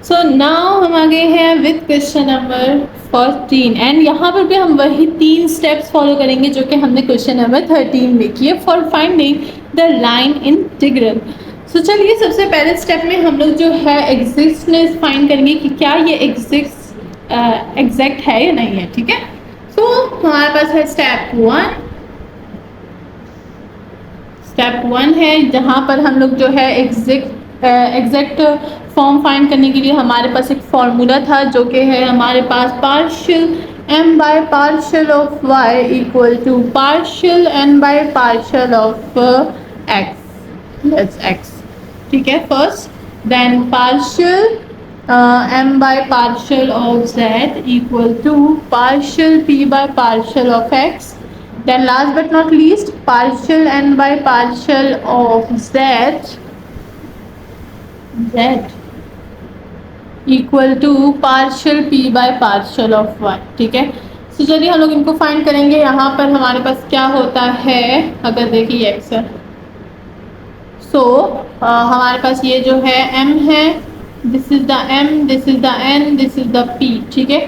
So now हम आ गए हैं विद क्वेश्चन नंबर 14 एंड यहाँ पर भी हम वही 3 स्टेप्स फॉलो करेंगे जो कि हमने क्वेश्चन नंबर 13 में किए for finding the line integral. So चलिए सबसे पहले स्टेप में हम लोग जो है एग्जिस्टनेस फाइंड करेंगे कि क्या ये एग्जैक्ट है या नहीं है। ठीक है, सो हमारे पास है स्टेप वन है जहाँ पर हम लोग जो है एग्जैक्ट फॉर्म फाइंड करने के लिए हमारे पास एक फॉर्मूला था जो कि है हमारे पास partial m by partial of y equal to partial n by partial of x। ठीक है, first then partial m by partial of z equal to partial p by partial of x। Then last but not least, partial n by partial of z equal to partial p by partial of y। ठीक है, तो चलिए हम लोग इनको find करेंगे। यहाँ पर हमारे पास क्या होता है, अगर देखिए x है, सो हमारे पास ये जो है m है, this is the m, this is the n, this is the p। ठीक है,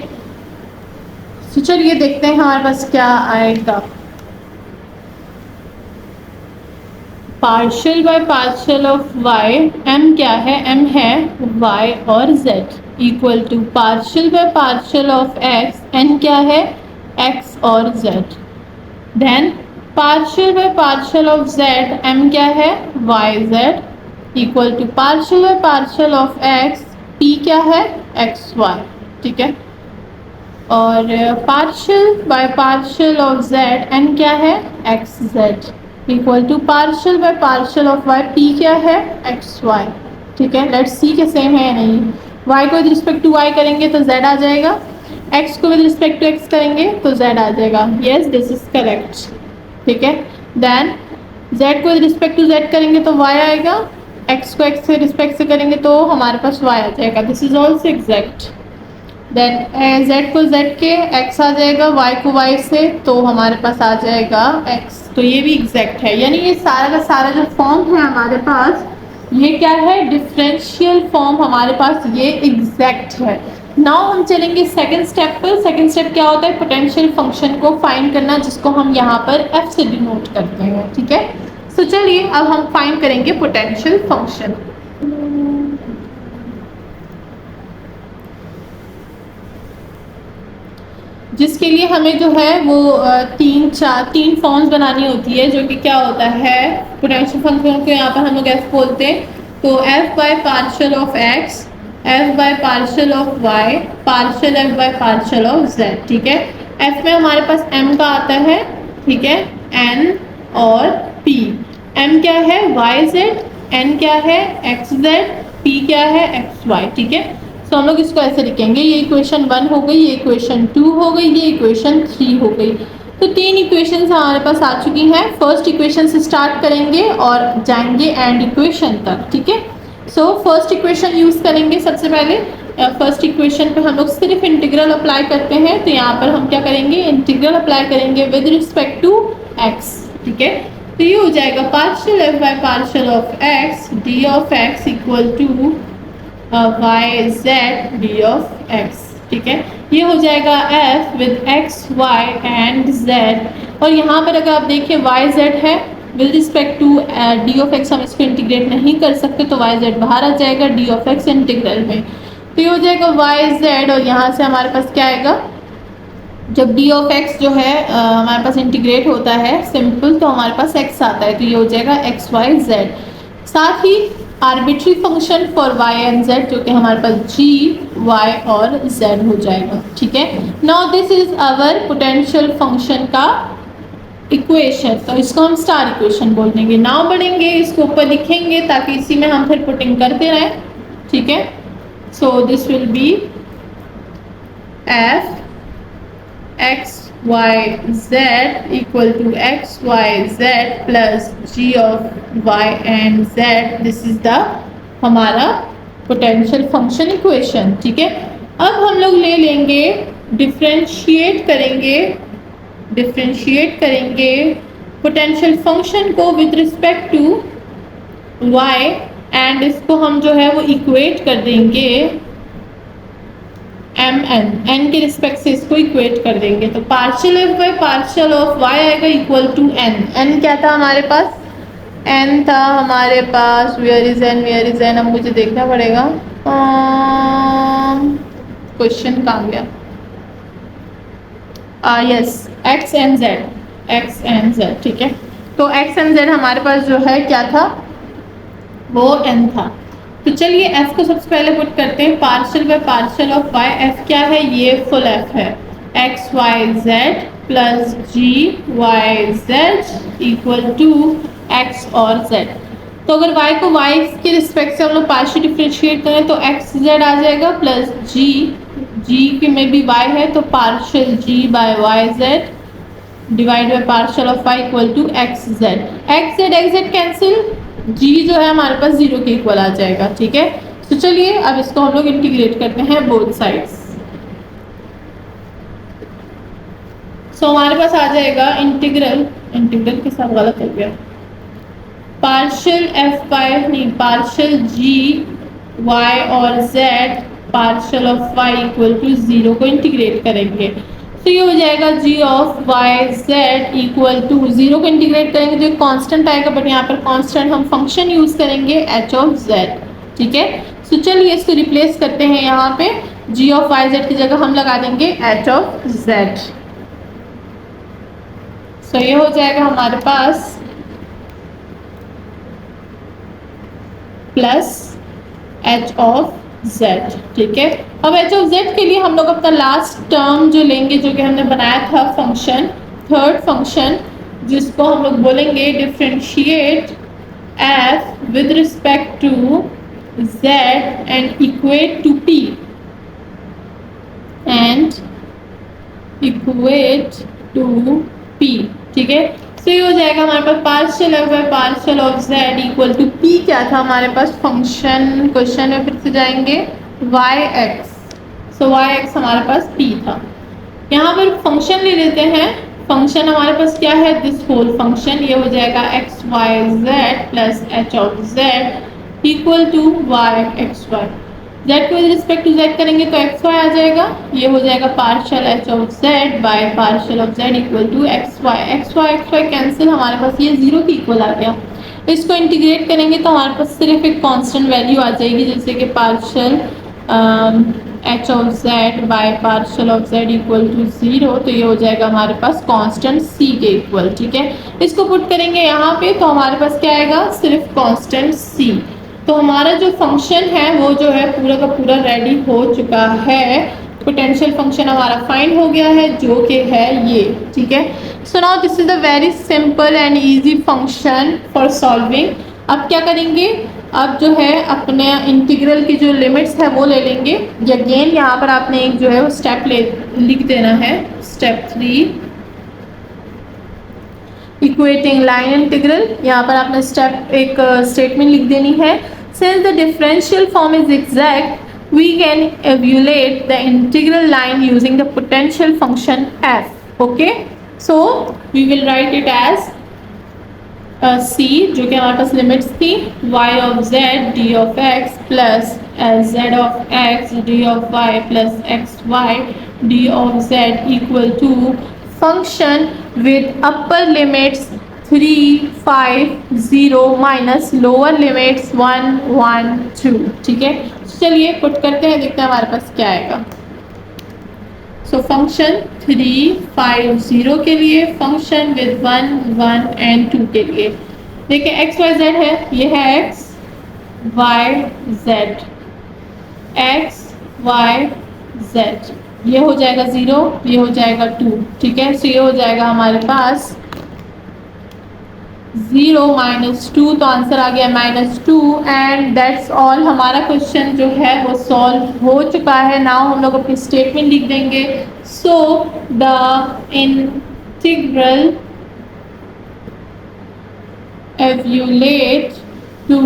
तो चलिए देखते हैं हमारे पास क्या आएगा। Partial by partial of y, m क्या है, m है y और z equal to partial by partial of x, n क्या है x और z। Then partial by partial of z, m क्या है y z equal to partial by partial of x, p क्या है x y। ठीक है, और partial by partial of z, n क्या है x z equal to partial by partial of y, p क्या है एक्स वाई। ठीक है, लेट्स सी के सेम है या नहीं। y को विद रिस्पेक्ट टू y करेंगे तो z आ जाएगा, x को विद रिस्पेक्ट टू x करेंगे तो z आ जाएगा। Yes, this is correct. ठीक है, देन z को विद रिस्पेक्ट टू z करेंगे तो y आएगा, x को x से रिस्पेक्ट से करेंगे तो हमारे पास y आ जाएगा। This is also exact. Then z को z के x आ जाएगा, y को y से तो हमारे पास आ जाएगा x, तो ये भी एग्जैक्ट है। यानी ये सारा का सारा जो फॉर्म है हमारे पास, ये क्या है, डिफरेंशियल फॉर्म हमारे पास ये एग्जैक्ट है। नाउ हम चलेंगे सेकंड स्टेप पर। सेकंड स्टेप क्या होता है, पोटेंशियल फंक्शन को फाइंड करना, जिसको हम यहाँ पर f से डिनोट करते हैं। ठीक है, सो चलिए अब हम फाइंड करेंगे पोटेंशियल फंक्शन। जिसके लिए हमें जो है वो तीन फॉर्म्स बनानी होती है, जो कि क्या होता है, पोटेंशियल फंक्शन को यहाँ पर हम लोग f बोलते हैं, तो f by partial of x, f by partial of y, partial f by partial of z। ठीक है, f में हमारे पास m का आता है, ठीक है, n और p। m क्या है yz, n क्या है xz, p क्या है xy। ठीक है, तो हम लोग इसको ऐसे लिखेंगे, ये इक्वेशन 1 हो गई, ये इक्वेशन 2 हो गई, ये इक्वेशन 3 हो गई। तो 3 इक्वेशंस हमारे पास आ चुकी हैं। फर्स्ट इक्वेशन से स्टार्ट करेंगे और जाएंगे एंड इक्वेशन तक। ठीक है, सो फर्स्ट इक्वेशन यूज़ करेंगे। सबसे पहले फर्स्ट इक्वेशन पे हम लोग सिर्फ इंटीग्रल अप्लाई करते हैं, तो यहाँ पर हम क्या करेंगे, इंटीग्रल अप्लाई करेंगे विद रिस्पेक्ट टू x। ठीक है, तो ये हो जाएगा partial f by partial of x d of x equal to y z d of x। ठीक है, ये हो जाएगा f with x y and z, और यहाँ पर अगर आप देखिए y z है, with respect to d of x हम इसको इंटीग्रेट नहीं कर सकते, तो y z बाहर आ जाएगा d ऑफ x इंटीग्रल में। तो ये हो जाएगा y z, और यहाँ से हमारे पास क्या आएगा, जब d ऑफ x जो है हमारे पास इंटीग्रेट होता है सिंपल, तो हमारे पास x आता है, तो ये हो जाएगा x y z। साथ ही arbitrary function for y and z, जो कि हमारे पास g y और z हो जाएगा। ठीक है, now this is our potential function का इक्वेशन, तो इसको हम स्टार इक्वेशन बोल देंगे। नाउ बढ़ेंगे, इसको ऊपर लिखेंगे ताकि इसी में हम फिर पुटिंग करते रहें। ठीक है, so this will be f x y z equal to x y z plus g of y and z। This is the हमारा पोटेंशियल फंक्शन इक्वेशन। ठीक है, अब हम लोग ले लेंगे, डिफरेंशिएट करेंगे पोटेंशियल फंक्शन को with respect to y, and इसको हम जो है वो इक्वेट कर देंगे एम एन के रिस्पेक्ट से इसको इक्वेट कर देंगे तो partial F by partial of Y आएगा इक्वल टू एन। एन क्या था हमारे पास? एन था हमारे पास, वेयर इज एन, अब मुझे देखना पड़ेगा क्वेश्चन कहाँ गया। यस, एक्स एन जेड, ठीक है। तो एक्स एन जेड हमारे पास जो है क्या था, वो एन था। तो चलिए एफ को सबसे पहले पुट करते हैं, partial by partial of Y. F क्या है? ये फुल एफ है, X Y Z plus G Y Z equal to X और जेड। तो अगर y को y के रिस्पेक्ट से हम लोग पार्शियल डिफ्रेंशिएट करें तो एक्स जेड आ जाएगा प्लस जी के में भी y है तो partial g by Y Z divide by partial of y equal to X Z cancel, g जो है हमारे पास 0 के इक्वल आ जाएगा, ठीक है। तो चलिए अब इसको हम लोग इंटीग्रेट करते हैं बोथ साइड्स। सो हमारे पास आ जाएगा इंटीग्रल के साथ गलत हो गया, पार्शियल एफ बाय नहीं पार्शियल जी वाई और z partial of y equal to 0 को इंटीग्रेट करेंगे तो ये हो जाएगा g of y Z equal to 0 को इंटीग्रेट करेंगे तो एक कांस्टेंट आएगा, बट यहाँ पर कांस्टेंट हम फंक्शन यूज करेंगे एच ऑफ जेड, ठीक है। तो चलिए इसको रिप्लेस करते हैं, यहाँ पे जी ऑफ वाई जेड की जगह हम लगा देंगे एच ऑफ जेड। सो ये हो जाएगा हमारे पास प्लस एच ऑफ जेड, ठीक है। अब एच ऑफ जेड के लिए हम लोग अपना लास्ट टर्म जो लेंगे, जो कि हमने बनाया था फंक्शन, थर्ड फंक्शन, जिसको हम लोग बोलेंगे differentiate f with respect to z and equate to p ठीक है। तो ये हो जाएगा हमारे पास partial f by partial of Z equal to p क्या था हमारे पास फंक्शन, क्वेश्चन में फिर से जाएंगे वाई एक्स, सो वाई एक्स हमारे पास पी था। यहाँ पर फंक्शन ले लेते हैं, फंक्शन हमारे पास क्या है, दिस होल फंक्शन, ये हो जाएगा X Y Z plus H of Z equal to Y X Y. जेड को रिस्पेक्ट टू जेड करेंगे तो एक्स वाई आ जाएगा, ये हो जाएगा partial H of Z by partial of Z equal to X Y cancel, हमारे पास ये 0 के इक्वल आ गया। इसको इंटीग्रेट करेंगे तो हमारे पास सिर्फ एक कांस्टेंट वैल्यू आ जाएगी, जैसे कि partial H of Z by partial of Z equal to 0, तो ये हो जाएगा हमारे पास कांस्टेंट सी के इक्वल, ठीक है। इसको पुट करेंगे यहाँ पे तो हमारे पास क्या आएगा, सिर्फ कांस्टेंट सी। तो हमारा जो फंक्शन है वो जो है पूरा का पूरा रेडी हो चुका है, पोटेंशियल फंक्शन हमारा फाइंड हो गया है जो कि है ये, ठीक है। So now this is a very simple and easy function for solving. अब क्या करेंगे, अब जो है अपने इंटीग्रल की जो लिमिट्स है वो ले लेंगे। अगेन यहाँ पर आपने एक जो है वो स्टेप लिख देना है, स्टेप 3 इक्वेटिंग लाइन इंटीग्रल। यहाँ पर आपने स्टेप एक स्टेटमेंट लिख देनी है, since the differential form is exact we can evaluate the integral line using the potential function f. Okay, so we will write it as c, जो कि हमारे पास लिमिट्स थी, y of z d of x plus z of x d of y plus x y d of z equal to function with upper limits 3, 5, 0 minus lower limits 1, 1, 2, ठीक है। चलिए put करते हैं, देखते हैं हमारे पास क्या आएगा। सो फंक्शन 3, 5, 0 के लिए, फंक्शन विद 1, 1 एंड 2 के लिए। देखिए एक्स वाई जेड है, ये है X Y Z, X Y Z, ये हो जाएगा 0, ये हो जाएगा 2, ठीक है। सो ये हो जाएगा हमारे पास 0 माइनस 2, तो आंसर आ गया -2 एंड दैट्स ऑल। हमारा क्वेश्चन जो है वो सॉल्व हो चुका है। नाउ हम लोग अपनी स्टेटमेंट लिख देंगे, so the integral evaluate to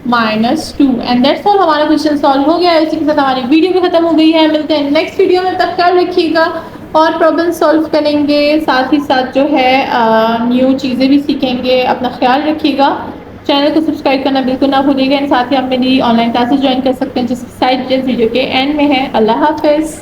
-2 and that's all. हमारा क्वेश्चन सॉल्व हो गया है। इसी के साथ हमारी वीडियो भी खत्म हो गई है। मिलते हैं नेक्स्ट वीडियो में, तब ख्याल रखिएगा और प्रॉब्लम सॉल्व करेंगे, साथ ही साथ जो है न्यू चीज़ें भी सीखेंगे। अपना ख्याल रखिएगा। चैनल को सब्सक्राइब करना बिल्कुल ना भूलिएगा। साथ ही आप मेरी ऑनलाइन क्लासेस ज्वाइन कर सकते हैं जिसकी साइट वीडियो के एंड में है। अल्लाह हाफिज़।